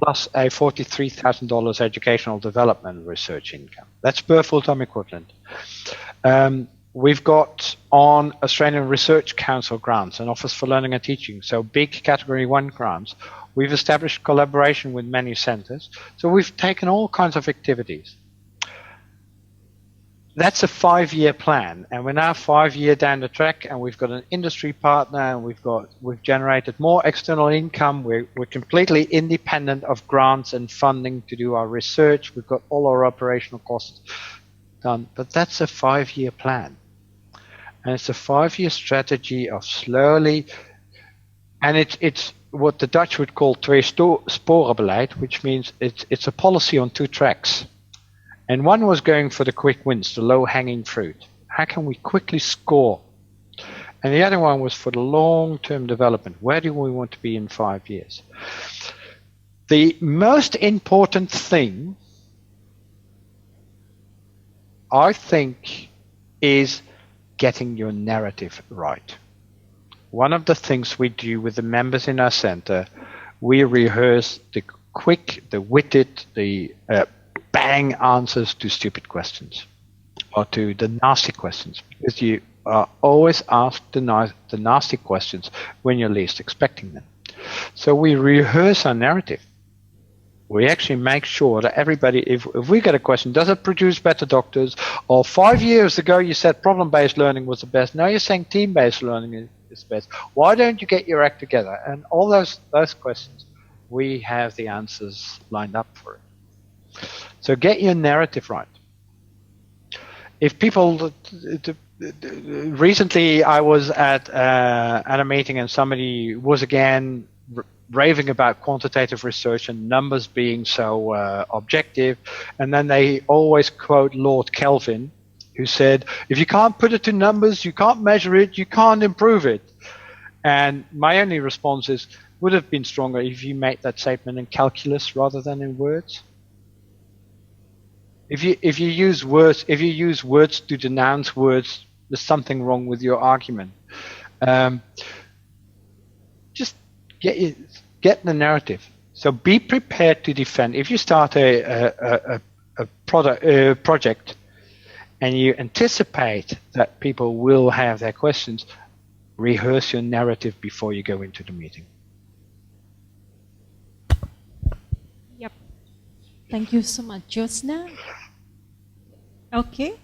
plus a $43,000 educational development research income. That's per full-time equivalent. We've got on Australian Research Council grants and Office for Learning and Teaching, so big Category 1 grants. We've established collaboration with many centers. So we've taken all kinds of activities. That's a 5-year plan, and we're now 5 years down the track, and we've got an industry partner, and we've generated more external income. We're completely independent of grants and funding to do our research. We've got all our operational costs done, but that's a 5-year plan, and it's a 5-year strategy of slowly, and it's what the Dutch would call twee-sporenbeleid, which means it's a policy on 2 tracks. And one was going for the quick wins, the low-hanging fruit. How can we quickly score? And the other one was for the long-term development. Where do we want to be in 5 years? The most important thing, I think, is getting your narrative right. One of the things we do with the members in our center, we rehearse the quick, the witted, the bang answers to stupid questions or to the nasty questions, because you are always asked the nasty questions when you're least expecting them. So we rehearse our narrative. We actually make sure that everybody, if we get a question, does it produce better doctors? Or 5 years ago you said problem-based learning was the best. Now you're saying team-based learning is the best. Why don't you get your act together? And all those questions. we have the answers lined up for it. So get your narrative right. If people, recently I was at a meeting and somebody was again raving about quantitative research and numbers being so objective, and then they always quote Lord Kelvin, who said, if you can't put it to numbers, you can't measure it, you can't improve it. And my only response is, would have been stronger if you made that statement in calculus rather than in words. If you use words to denounce words, there's something wrong with your argument. Just get the narrative. So be prepared to defend. If you start a project and you anticipate that people will have their questions, rehearse your narrative before you go into the meeting. Yep. Thank you so much, Josna. Okay.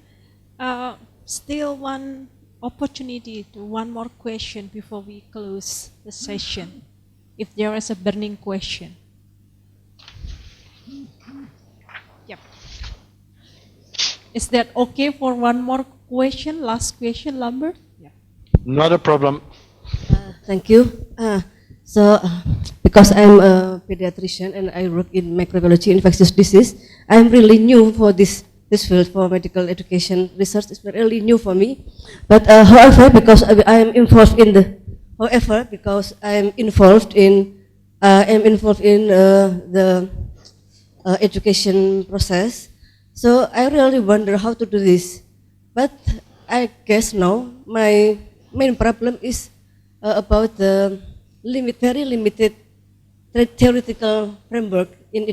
Still one opportunity to one more question before we close the session. If there is a burning question. Yep. Is that okay for one more question? Last question, Lambert? Yeah. Not a problem. Thank you. Because I'm a pediatrician and I work in microbiology, infectious disease, I'm really new for this field for medical education research. Is really new for me. But however, because I am involved in the education process, so I really wonder how to do this. But I guess now my main problem is about the very limited theoretical framework in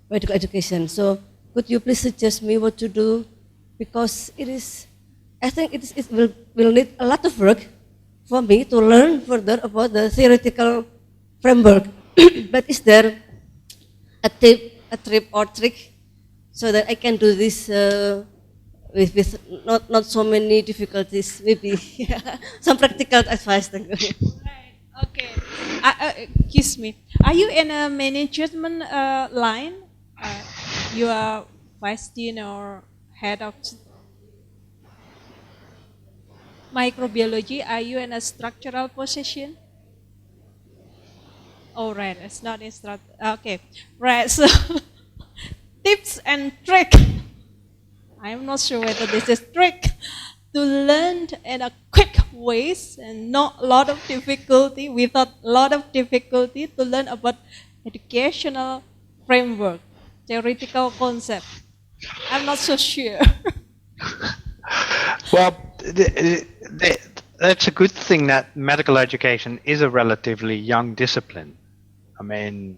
medical education. So could you please suggest me what to do? Because I think it will need a lot of work for me to learn further about the theoretical framework. But is there a tip or trick so that I can do this with not so many difficulties? Maybe some practical advice. Thank you. Right. Okay. Excuse me. Are you in a management line? You are vice dean or head of microbiology. Are you in a structural position? Oh, right. It's not instruct. Okay. Right. So, tips and trick. I'm not sure whether this is trick to learn in a quick ways and not a lot of difficulty, without a lot of difficulty to learn about educational framework, theoretical concept. I'm not so sure. Well, that's a good thing that medical education is a relatively young discipline. I mean,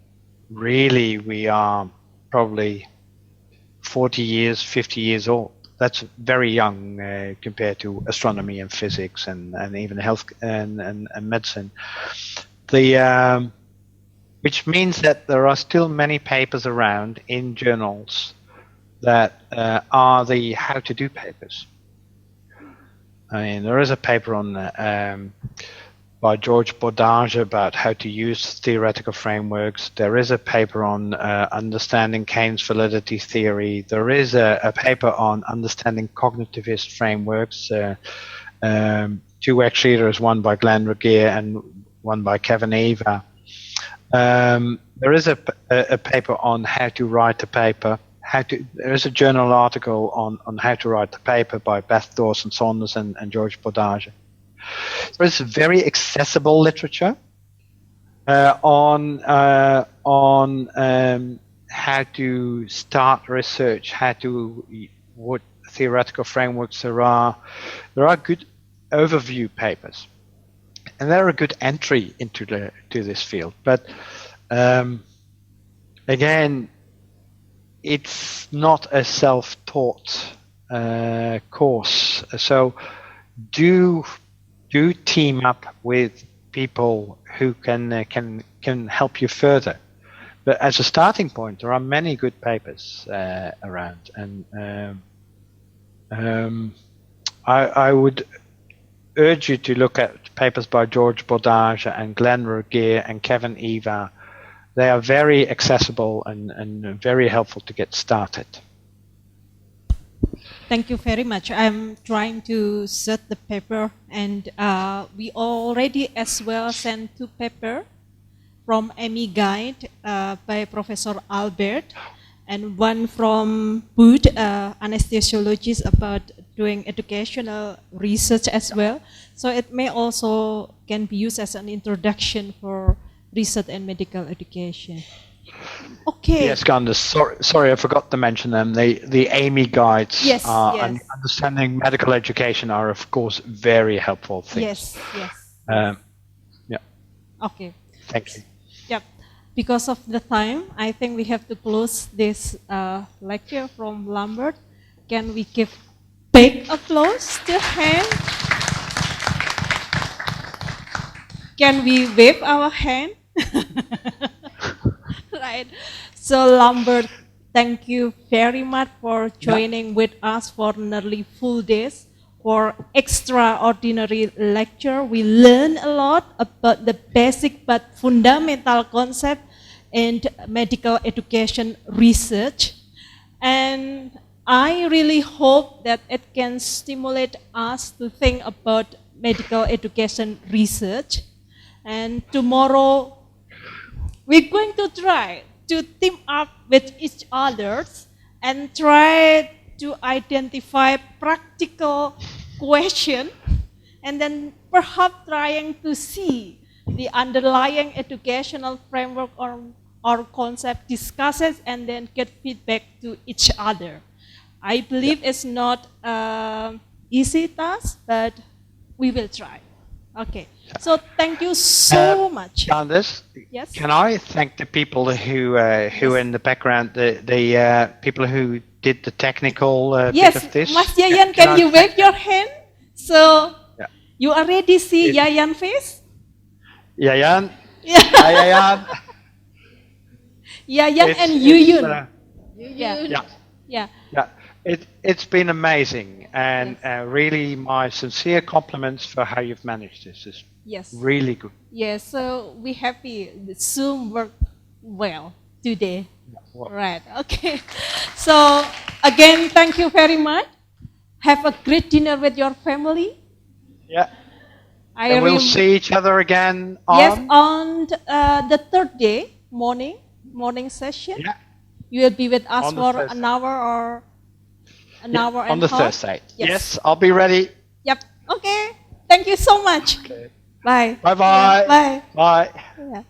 really, we are probably 40 years, 50 years old. That's very young compared to astronomy and physics and even health and medicine. Which means that there are still many papers around in journals that are the how-to-do papers. I mean, there is a paper on by George Bordage about how to use theoretical frameworks. There is a paper on understanding Keynes validity theory. There is a paper on understanding cognitivist frameworks. 2 actually, there's one by Glenn Regier and one by Kevin Eva. There is a paper on how to write a paper. There is a journal article on how to write the paper by Beth Dawson Saunders and George Bordage. So it's very accessible literature on how to start research, what theoretical frameworks there are. There are good overview papers, and they're a good entry into this field. But again, it's not a self-taught course. So do team up with people who can help you further. But as a starting point, there are many good papers around, and I would urge you to look at papers by George Bordage and Glenn Regier and Kevin Eva, they are very accessible and very helpful to get started. Thank you very much. I'm trying to set the paper, and we already as well sent 2 papers from Amy Guide by Professor Albert, and one from Booth, anesthesiologist, about doing educational research as well. So it may also can be used as an introduction for research and medical education. Okay. Yes, Gandhi. Sorry, I forgot to mention them. The Amy guides Yes, and yes. understanding medical education are, of course, very helpful things. Yes, yes. Yeah. Okay. Thank you. Yep. Because of the time, I think we have to close this lecture from Lambert. Can we give big applause to him? Can we wave our hand? Right. So Lambert, thank you very much for joining with us for nearly full days for extraordinary lecture. We learned a lot about the basic but fundamental concept in medical education research. And I really hope that it can stimulate us to think about medical education research. And tomorrow, we're going to try to team up with each other and try to identify practical questions, and then perhaps trying to see the underlying educational framework or concept, discuss it, and then get feedback to each other. I believe it's not an easy task, but we will try. Okay, so thank you so much. Candice, Yes. can I thank the people who in the background, the people who did the technical Yes, bit of this? Mas Yayan, can you wave your hand? So Yeah. you already see Yayan face? Yayan? Yeah. Hi, Yayan. Yayan It's- and it's, Yuyun. Yeah. Yeah. Yeah. Yeah, it's been amazing, and really my sincere compliments for how you've managed this. It's Yes. really good. Yes. So we happy the Zoom worked well today. Well, Right. Okay. So again, thank you very much. Have a great dinner with your family. yeah, and we'll see each other again on. Yes, on the 3rd day morning session. Yeah, You will be with us On the for Thursday. an hour or an hour on and the a half. Thursday. Yes. Yes, I'll be ready. Yep. Okay. Thank you so much. Okay. Bye. Bye-bye. Bye. Bye. Yeah.